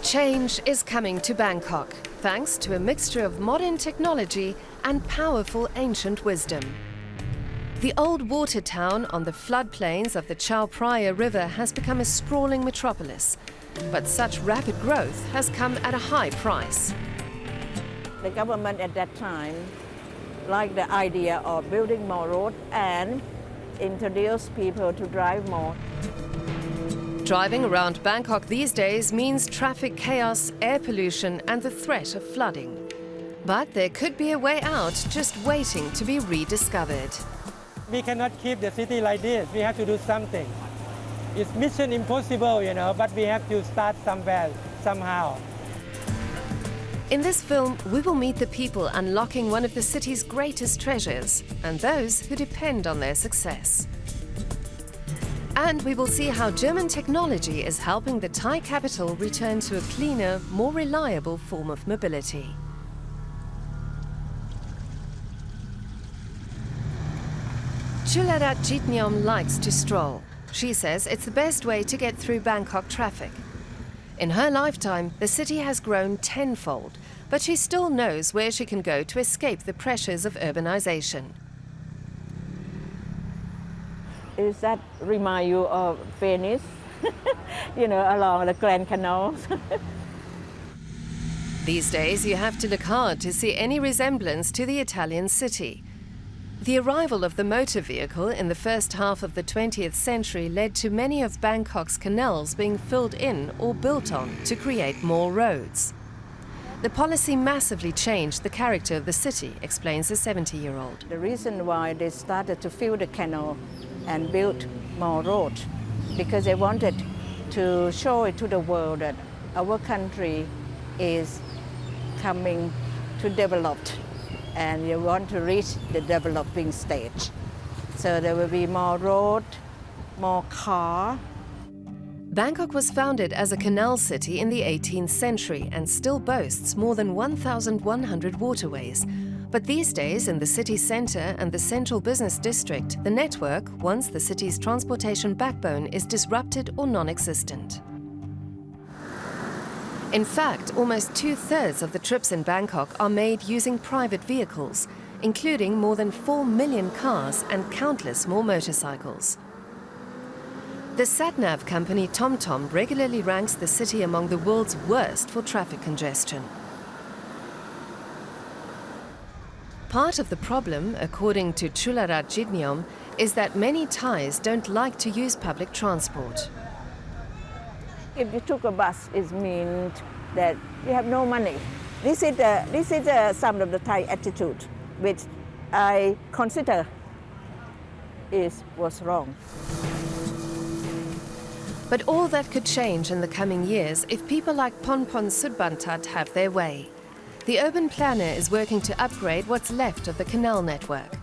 Change is coming to Bangkok, thanks to a mixture of modern technology and powerful ancient wisdom. The old water town on the floodplains of the Chao Phraya river has become a sprawling metropolis, but such rapid growth has come at a high price. The government at that time liked the idea of building more roads and introduce people to drive more. Driving around Bangkok these days means traffic chaos, air pollution and the threat of flooding. But there could be a way out just waiting to be rediscovered. We cannot keep the city like this. We have to do something. It's mission impossible, but we have to start somewhere, somehow. In this film, we will meet the people unlocking one of the city's greatest treasures and those who depend on their success. And we will see how German technology is helping the Thai capital return to a cleaner, more reliable form of mobility. Chularat Jitnyom likes to stroll. She says it's the best way to get through Bangkok traffic. In her lifetime, the city has grown tenfold, but she still knows where she can go to escape the pressures of urbanization. Does that remind you of Venice? Along the Grand Canals. These days, you have to look hard to see any resemblance to the Italian city. The arrival of the motor vehicle in the first half of the 20th century led to many of Bangkok's canals being filled in or built on to create more roads. The policy massively changed the character of the city, explains the 70-year-old. The reason why they started to fill the canal and build more roads, because they wanted to show it to the world that our country is coming to developed and you want to reach the developing stage. So there will be more road, more car. Bangkok was founded as a canal city in the 18th century and still boasts more than 1,100 waterways. But these days, in the city centre and the central business district, the network, once the city's transportation backbone, is disrupted or non-existent. In fact, almost two-thirds of the trips in Bangkok are made using private vehicles, including more than 4 million cars and countless more motorcycles. The sat-nav company TomTom regularly ranks the city among the world's worst for traffic congestion. Part of the problem, according to Chularat Jitnyom, is that many Thais don't like to use public transport. If you took a bus, it means that you have no money. This is some of the Thai attitude, which I consider was wrong. But all that could change in the coming years if people like Ponpon Sudbantat have their way. The urban planner is working to upgrade what's left of the canal network.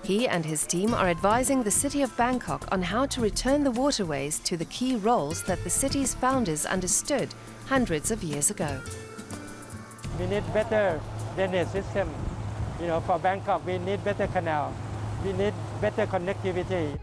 He and his team are advising the city of Bangkok on how to return the waterways to the key roles that the city's founders understood hundreds of years ago. We need better drainage system. For Bangkok, we need better canal. We need better connectivity.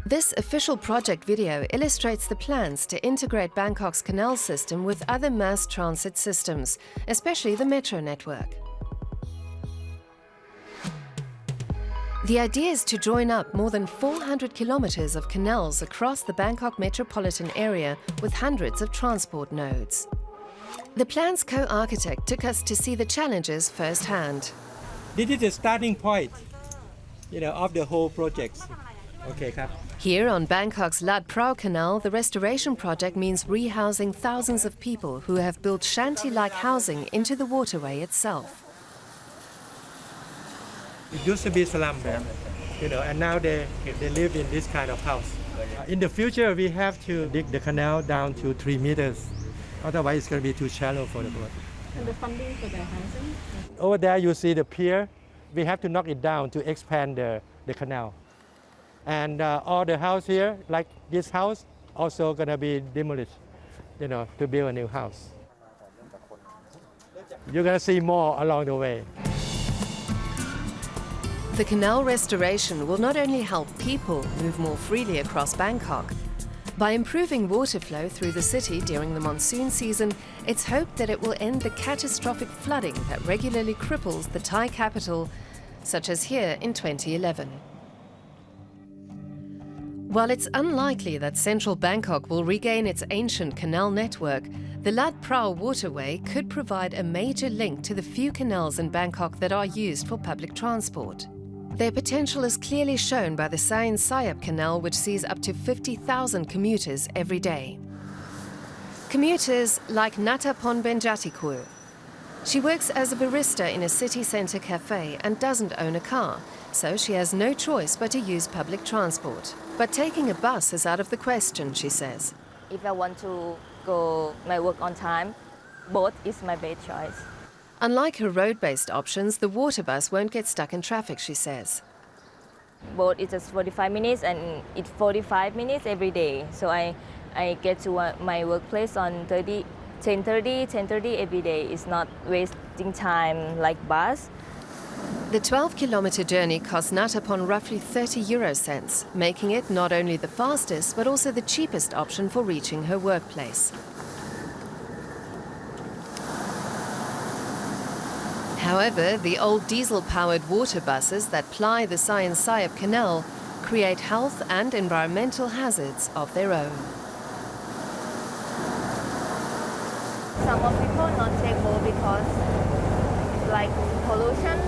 This official project video illustrates the plans to integrate Bangkok's canal system with other mass transit systems, especially the metro network. The idea is to join up more than 400 kilometers of canals across the Bangkok metropolitan area with hundreds of transport nodes. The plan's co-architect took us to see the challenges firsthand. This is the starting point, of the whole project. Okay, Kap. Here on Bangkok's Lat Phrao Canal, the restoration project means rehousing thousands of people who have built shanty-like housing into the waterway itself. It used to be slum, and now they live in this kind of house. In the future, we have to dig the canal down to 3 meters. Otherwise, it's going to be too shallow for the boat. And the funding for the housing? Over there, you see the pier. We have to knock it down to expand the canal. And all the house here, like this house, also going to be demolished, to build a new house. You're going to see more along the way. The canal restoration will not only help people move more freely across Bangkok, By improving water flow through the city during the monsoon season, it's hoped that it will end the catastrophic flooding that regularly cripples the Thai capital, such as here in 2011. While it's unlikely that central Bangkok will regain its ancient canal network, the Lat Phrao waterway could provide a major link to the few canals in Bangkok that are used for public transport. Their potential is clearly shown by the Sain Sayap Canal, which sees up to 50,000 commuters every day. Commuters like Natapon Benjatikur. She works as a barista in a city centre cafe and doesn't own a car, so she has no choice but to use public transport. But taking a bus is out of the question, she says. If I want to go my work on time, boat is my best choice. Unlike her road-based options, the water bus won't get stuck in traffic, she says. Boat is just 45 minutes and it's 45 minutes every day. So I get to my workplace on 10:30 every day. It's not wasting time like bus. The 12-kilometre journey costs Natapon roughly 30 euro cents, making it not only the fastest but also the cheapest option for reaching her workplace. However, the old diesel-powered water buses that ply the Sain Sayap Canal create health and environmental hazards of their own. Some of people not take boat because it's like pollution.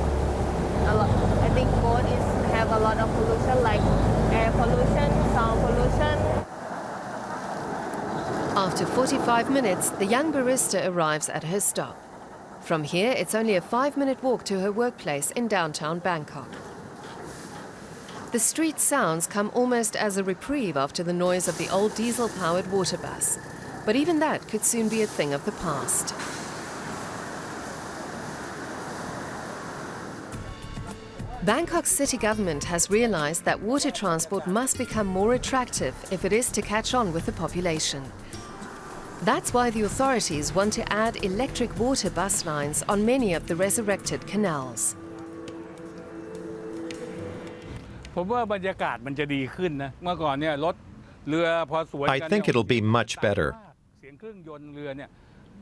I think boat have a lot of pollution like air pollution, sound pollution. After 45 minutes, the young barista arrives at her stop. From here, it's only a 5-minute walk to her workplace in downtown Bangkok. The street sounds come almost as a reprieve after the noise of the old diesel-powered water bus. But even that could soon be a thing of the past. Bangkok's city government has realized that water transport must become more attractive if it is to catch on with the population. That's why the authorities want to add electric water bus lines on many of the resurrected canals. I think it'll be much better.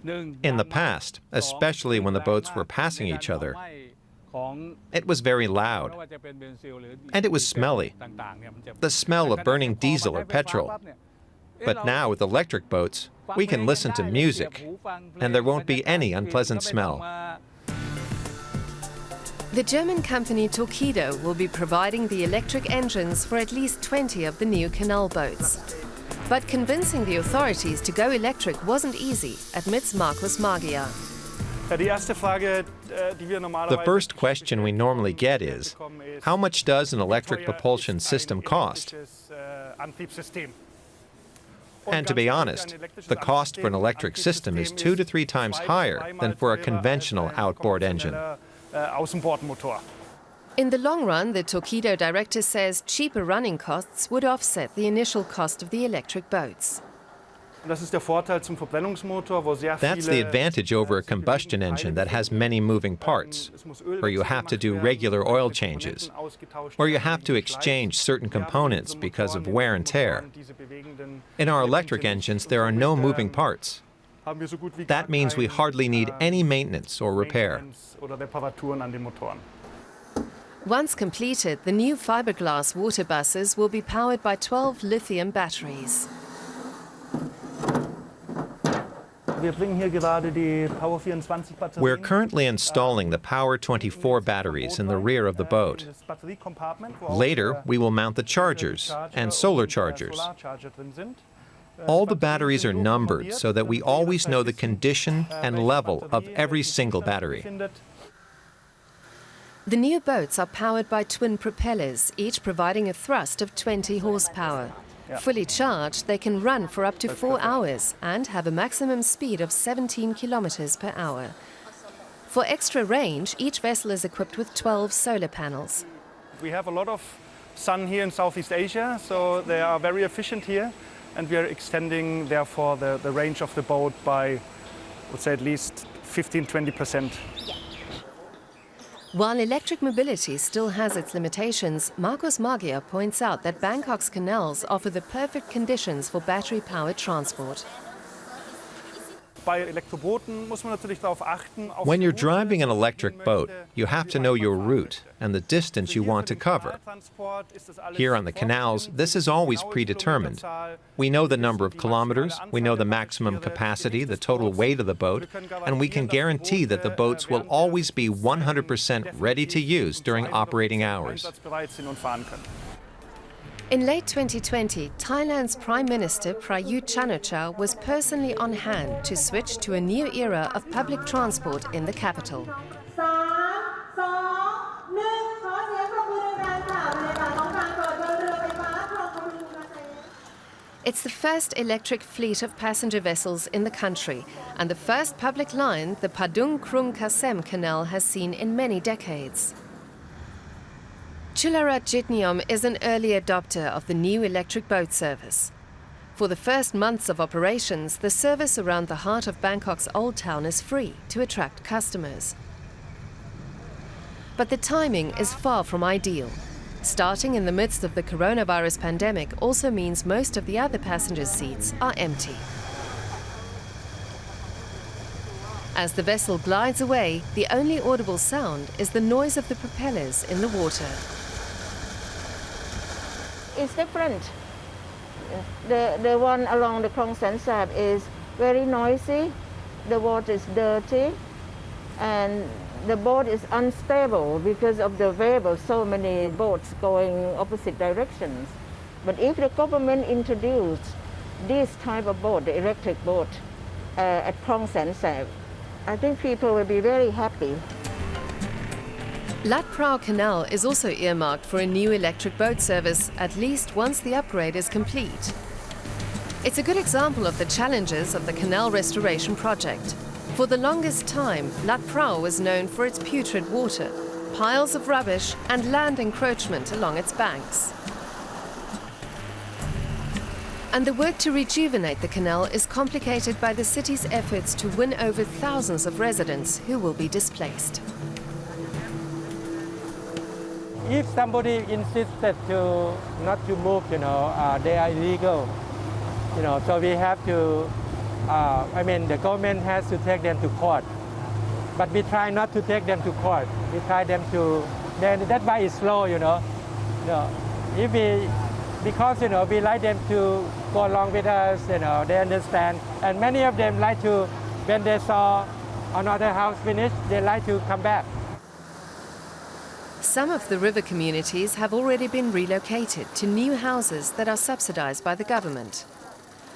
In the past, especially when the boats were passing each other, it was very loud, and it was smelly, the smell of burning diesel or petrol. But now with electric boats, we can listen to music, and there won't be any unpleasant smell. The German company Torqeedo will be providing the electric engines for at least 20 of the new canal boats. But convincing the authorities to go electric wasn't easy, admits Markus Magyar. The first question we normally get is, how much does an electric propulsion system cost? And to be honest, the cost for an electric system is 2 to 3 times higher than for a conventional outboard engine. In the long run, the Torqeedo director says cheaper running costs would offset the initial cost of the electric boats. That's the advantage over a combustion engine that has many moving parts, where you have to do regular oil changes, where you have to exchange certain components because of wear and tear. In our electric engines, there are no moving parts. That means we hardly need any maintenance or repair. Once completed, the new fiberglass water buses will be powered by 12 lithium batteries. We're currently installing the Power 24 batteries in the rear of the boat. Later, we will mount the chargers and solar chargers. All the batteries are numbered so that we always know the condition and level of every single battery. The new boats are powered by twin propellers, each providing a thrust of 20 horsepower. Fully charged, they can run for up to 4 hours and have a maximum speed of 17 kilometers per hour. For extra range, each vessel is equipped with 12 solar panels. We have a lot of sun here in Southeast Asia, so they are very efficient here, and we are extending, therefore, the range of the boat by, I would say, at least 15–20%. While electric mobility still has its limitations, Marcos Magia points out that Bangkok's canals offer the perfect conditions for battery-powered transport. When you're driving an electric boat, you have to know your route and the distance you want to cover. Here on the canals, this is always predetermined. We know the number of kilometers, we know the maximum capacity, the total weight of the boat, and we can guarantee that the boats will always be 100% ready to use during operating hours. In late 2020, Thailand's Prime Minister Prayut Chan-o-cha was personally on hand to switch to a new era of public transport in the capital. It's the first electric fleet of passenger vessels in the country, and the first public line the Padung Krung Kasem Canal has seen in many decades. Chularat Jitniom is an early adopter of the new electric boat service. For the first months of operations, the service around the heart of Bangkok's Old Town is free to attract customers. But the timing is far from ideal. Starting in the midst of the coronavirus pandemic also means most of the other passenger seats are empty. As the vessel glides away, the only audible sound is the noise of the propellers in the water. It's different. The one along the Krong San Sap is very noisy, the water is dirty, and the boat is unstable because of the variable, so many boats going opposite directions. But if the government introduced this type of boat, the electric boat, at Krong San Sap, I think people will be very happy. Lat Phrao Canal is also earmarked for a new electric boat service, at least once the upgrade is complete. It's a good example of the challenges of the canal restoration project. For the longest time, Lat Phrao was known for its putrid water, piles of rubbish and land encroachment along its banks. And the work to rejuvenate the canal is complicated by the city's efforts to win over thousands of residents who will be displaced. If somebody insisted to not to move, they are illegal. So we have to, the government has to take them to court. But we try not to take them to court. We try them to, then that's why it's slow, If because, we like them to go along with us, they understand. And many of them like to, when they saw another house finished, they like to come back. Some of the river communities have already been relocated to new houses that are subsidized by the government.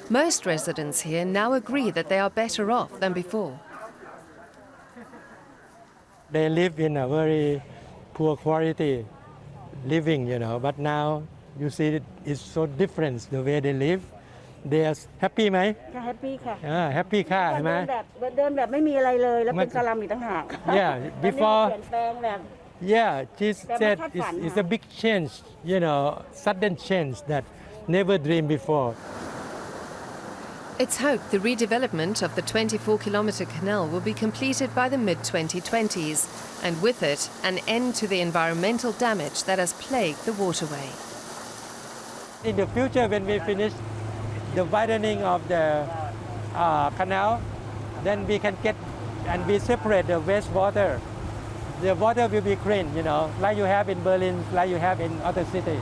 Most residents here now agree that they are better off than before. They live in a very poor quality living, but now you see it's so different the way they live. They are happy ไหม Happy ค่ะ happy ค่ะ ใช่ไหม เดินแบบไม่มีอะไรเลยแล้วเป็นสลัมอีกต่างหาก Yeah, before เปลี่ยนแปลงแบบ Yeah, she said it's a big change, sudden change that never dreamed before. It's hoped the redevelopment of the 24-kilometer canal will be completed by the mid-2020s, and with it, an end to the environmental damage that has plagued the waterway. In the future, when we finish the widening of the canal, then we can get and we separate the wastewater. The water will be clean, like you have in Berlin, like you have in other cities.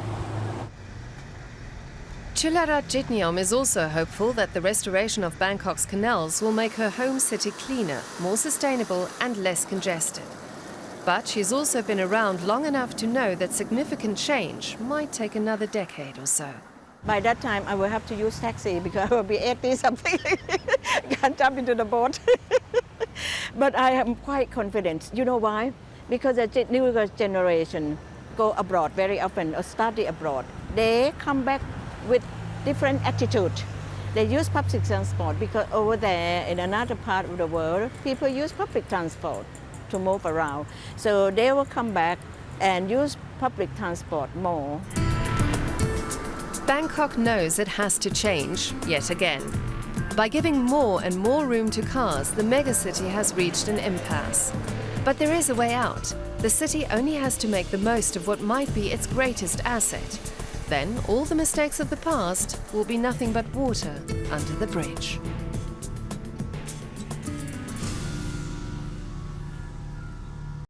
Chularat Jitniom is also hopeful that the restoration of Bangkok's canals will make her home city cleaner, more sustainable and less congested. But she's also been around long enough to know that significant change might take another decade or so. By that time, I will have to use taxi because I will be 80-something. Can't jump into the boat. But I am quite confident. You know why? Because the newer generation go abroad very often or study abroad. They come back with different attitude. They use public transport because over there in another part of the world, people use public transport to move around. So they will come back and use public transport more. Bangkok knows it has to change yet again. By giving more and more room to cars, the megacity has reached an impasse. But there is a way out. The city only has to make the most of what might be its greatest asset. Then all the mistakes of the past will be nothing but water under the bridge.